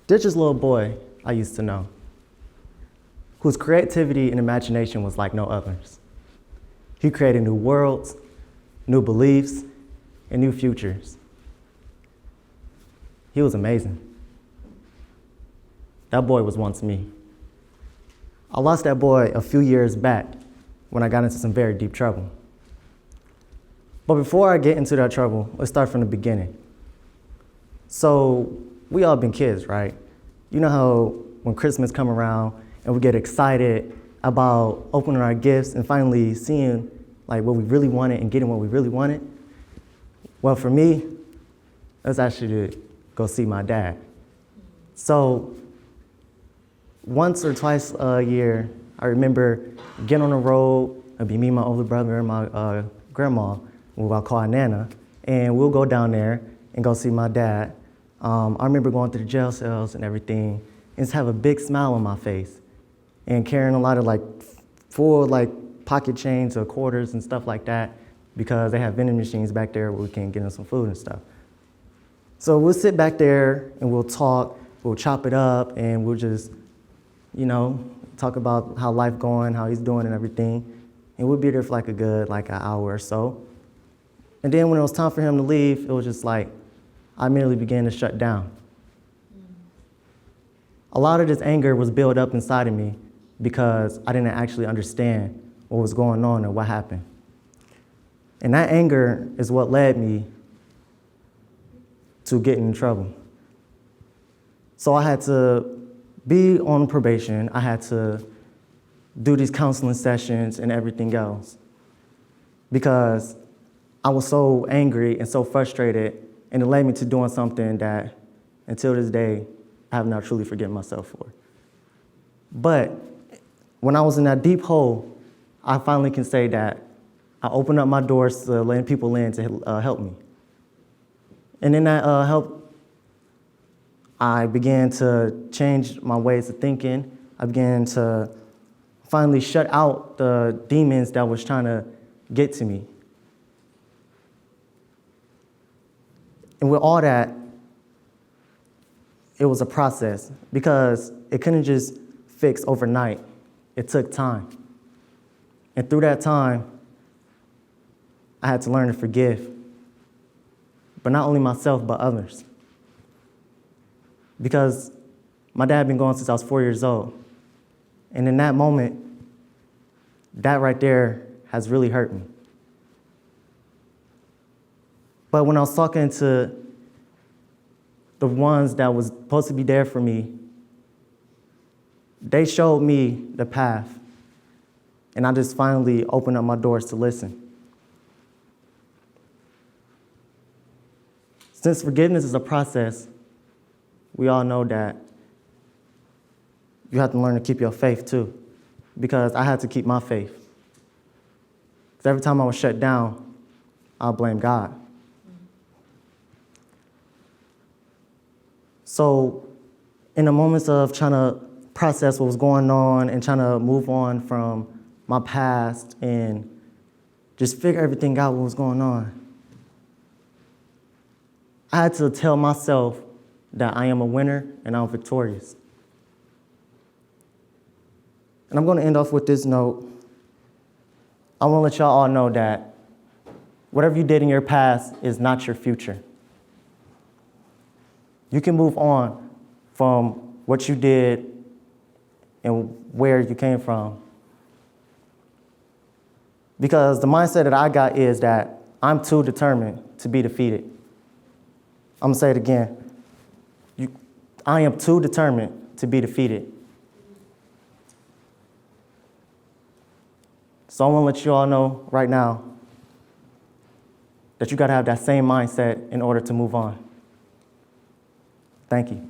There's this little boy I used to know whose creativity and imagination was like no others. He created new worlds, new beliefs, and new futures. He was amazing. That boy was once me. I lost that boy a few years back when I got into some very deep trouble. But before I get into that trouble, let's start from the beginning. So we all been kids, right? You know how when Christmas come around and we get excited about opening our gifts and finally seeing like what we really wanted and getting what we really wanted? Well, for me, that's actually to go see my dad. So once or twice a year, I remember getting on the road. It'd be me, my older brother, and my grandma, who I call Nana, and we'll go down there and go see my dad. I remember going to the jail cells and everything, and just have a big smile on my face, and carrying a lot of full pocket change or quarters and stuff like that, because they have vending machines back there where we can get in some food and stuff. So we'll sit back there and we'll talk, we'll chop it up, and we'll just, talk about how life going, how he's doing and everything. And we'll be there for a good an hour or so. And then when it was time for him to leave, it was just I immediately began to shut down. A lot of this anger was built up inside of me because I didn't actually understand what was going on or what happened. And that anger is what led me to getting in trouble. So I had to be on probation. I had to do these counseling sessions and everything else because I was so angry and so frustrated, and it led me to doing something that until this day I have not truly forgiven myself for. But when I was in that deep hole, I finally can say that I opened up my doors to letting people in to help me. And in that help, I began to change my ways of thinking. I began to finally shut out the demons that was trying to get to me. And with all that, it was a process because it couldn't just fix overnight. It took time. And through that time, I had to learn to forgive, but not only myself, but others. Because my dad had been gone since I was 4 years old. And in that moment, that right there has really hurt me. But when I was talking to the ones that was supposed to be there for me, they showed me the path. And I just finally opened up my doors to listen. Since forgiveness is a process, we all know that you have to learn to keep your faith too, because I had to keep my faith. Because every time I was shut down, I'll blame God. So in the moments of trying to process what was going on and trying to move on from my past and just figure everything out what was going on, I had to tell myself that I am a winner and I'm victorious. And I'm going to end off with this note. I want to let y'all all know that whatever you did in your past is not your future. You can move on from what you did and where you came from. Because the mindset that I got is that I'm too determined to be defeated. I'm going to say it again. I am too determined to be defeated. So I want to let you all know right now that you got to have that same mindset in order to move on. Thank you.